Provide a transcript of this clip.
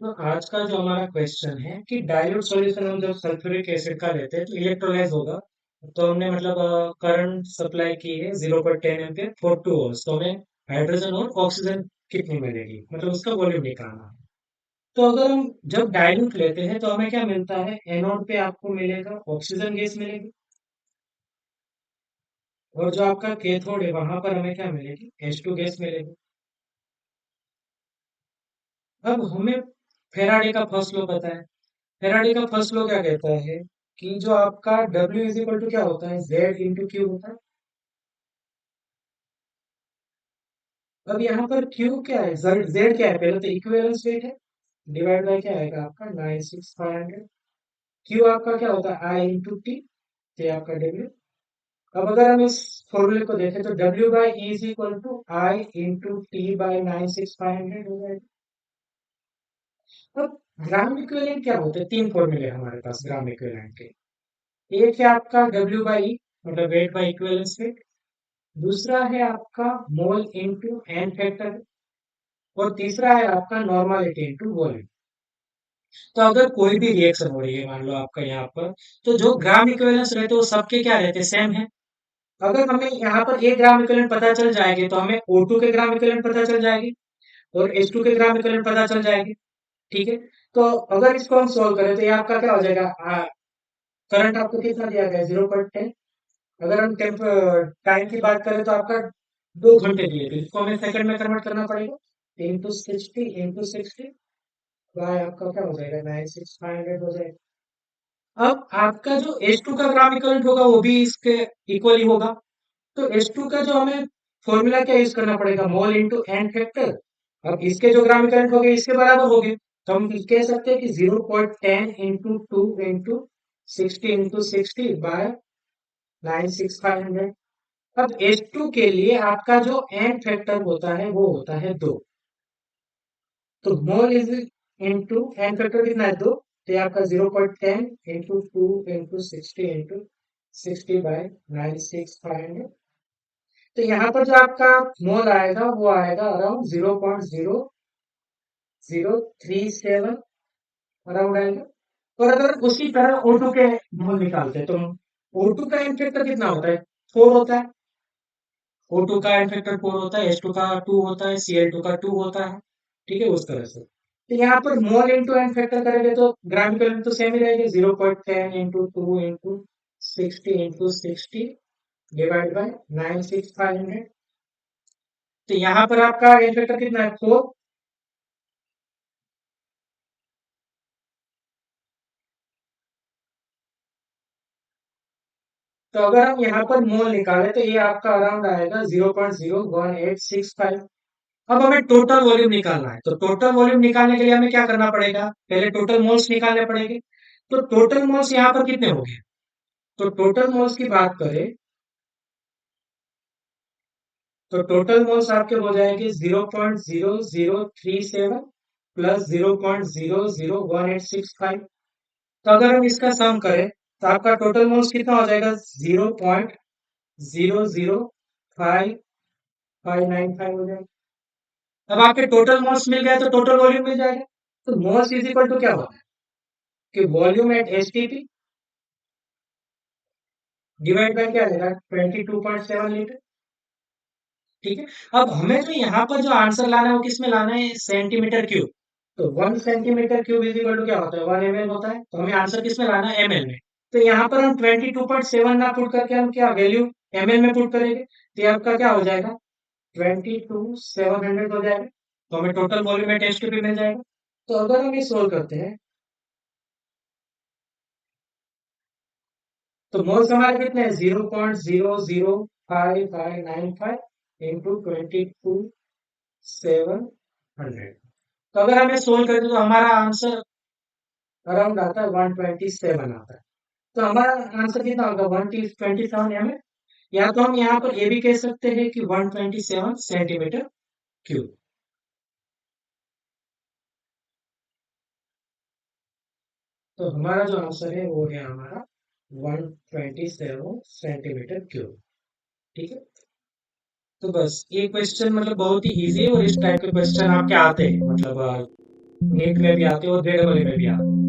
तो आज का जो हमारा क्वेश्चन है कि डाइल्यूट सॉल्यूशन हम जब सल्फ्यूरिक एसिड का लेते हैं तो इलेक्ट्रोलाइज होगा। तो हमने मतलब करंट सप्लाई की है 0.10 एम्पियर फॉर 2 आवर्स। तो हमें हाइड्रोजन और ऑक्सीजन कितनी मिलेगी, मतलब उसका वॉल्यूम निकालना है। तो अगर हम जब डाइल्यूट लेते हैं तो हमें क्या मिलता है, एनोड पे आपको मिलेगा ऑक्सीजन गैस मिलेगी, और जो आपका कैथोड है वहां पर हमें क्या मिलेगी, H2 गैस मिलेगी। अब हमें फेराडे का फर्स्ट लॉ पता है। फेराडे का फर्स्ट लॉ क्या कहता है कि जो आपका W इज इक्वल टू क्या होता है, Z इंटू क्यू होता है। अब यहाँ पर Q क्या है, Z क्या है, पहले तो इक्विवेलेंस वेट है, डिवाइड बाय क्या आएगा आपका 96500। Q आपका क्या होता है, I इंटू टी, ये आपका W। अब अगर हम इस फॉर्मूले को देखें तो W by E is equal to I into T by 96500 हो जाएगा। अब ग्राम इक्विवेलेंट क्या होते हैं, तीन फॉर्मूले हमारे पास ग्राम इक्विवेलेंट के। एक है आपका W बाई E, मतलब वेट बाई इक्विवेलेंस वेट। दूसरा है आपका मोल इंटू एन फैक्टर, और तीसरा है आपका नॉर्मलिटी इंटू वॉल्यूम। तो अगर कोई भी रिएक्शन हो रही है, मान लो आपका यहाँ पर, तो जो ग्राम इक्विवेलेंस रहते हैं वो सबके क्या रहते हैं, सेम है। अगर हमें यहाँ पर एक ग्राम इक्विवेलेंट पता चल जाएगी तो हमें O2 के ग्राम इक्विवेलेंट पता चल जाएगी, और H2 के ग्राम इक्विवेलेंट पता चल जाएगी। ठीक है। तो अगर इसको हम सोल्व करें तो ये आपका क्या हो जाएगा, करंट आपको कितना दिया गया है, 0.10। अगर हम टाइम की बात करें तो आपका 2 घंटे दिए थे, इसको हमें सेकंड में कन्वर्ट करना पड़ेगा। इंटू 60 बाय आपका क्या हो जाएगा, 96500 हो जाएगा। अब आपका जो H2 का ग्राम इक्विवेलेंट होगा वो भी इसके इक्वली होगा। तो H2 का जो हमें फॉर्मूला क्या यूज करना पड़ेगा, मोल इंटू एन फैक्टर। अब इसके जो ग्राम इक्विवेलेंट हो गए इसके बराबर हो गए, तो हम कह सकते हैं कि 0.10 इंटू 2 इंटू 60 बाय 96500। अब H2 के लिए आपका जो एन फैक्टर होता है वो होता है 2। तो mole is into N factor कितना है, 2। तो ये आपका 0.10 इंटू 2 इंटू 60 बाय 96500। तो यहाँ पर जो आपका मोल आएगा वो आएगा अराउंड 0.0037 अराउंड आएगा। और अगर उसी तरह O2 के मोल निकालते हैं तो O2 का एन फैक्टर कितना होता है, 4 होता है। O2 का एन फैक्टर 4 होता है, H2 का 2 होता है, Cl2 का 2 होता है। ठीक है, उस तरह से। तो यहाँ पर मोल इंटू एन फैक्टर करेंगे तो ग्राम इक्विवेलेंट तो सेम ही रहेगा, 0.10 इंटू 2 इंटू 60 डिवाइड बाय 96500। तो यहाँ पर आपका एन फैक्टर कितना है, 4। तो अगर हम यहाँ पर मोल निकालें तो ये आपका अराउंड आएगा 0.01865। अब हमें टोटल वॉल्यूम निकालना है, तो टोटल वॉल्यूम निकालने के लिए हमें क्या करना पड़ेगा, पहले टोटल मोल्स निकालने पड़ेंगे। तो टोटल मोल्स यहाँ पर कितने हो गए, तो टोटल मोल्स की बात करें तो टोटल मोल्स आपके हो जाएंगे 0.0037 प्लस 0.001865। तो अगर हम इसका सम करें तो आपका टोटल मोल्स कितना हो जाएगा, 0.00595 हो जाएगा। अब आपके टोटल मोल्स मिल गए तो टोटल वॉल्यूम मिल जाएगा। तो मोल्स इज इक्वल टू क्या होता है, कि volume at HTP divide by क्या आएगा, 22.7 लीटर। ठीक है। अब हमें जो यहाँ पर जो आंसर लाना है वो किस में लाना है, सेंटीमीटर क्यूब। तो 1 centimetre cube is equal to क्या होता है, 1 ml होता है। तो हमें आंसर किस में लाना है, एमएल में। तो यहाँ पर हम 22.7 ना पुट करके हम क्या वैल्यू एमएल में पुट करेंगे, तो ये आपका क्या हो जाएगा, 22,700 हो जाएगा। तो हमें टोटल वॉल्यूम एट एचटीपी मिल जाएगा। तो अगर हम ये सोल्व करते हैं तो मोल्स हमारे कितने हैं, 0.00555 इंटू 22,700। तो अगर हमें सोल्व करें तो हमारा आंसर अराउंड आता है 127 आता है। तो हमारा आंसर कितना होगा, 127 एम। या तो हम यहाँ पर ये भी कह सकते हैं कि 127 सेंटीमीटर क्यूब। तो हमारा जो आंसर है वो है हमारा 127 सेंटीमीटर क्यूब। ठीक है। तो बस ये क्वेश्चन मतलब बहुत ही इजी है, और इस टाइप के क्वेश्चन आपके आते हैं, मतलब नीट में भी आते हैं और जेईई वाले में भी आते हैं।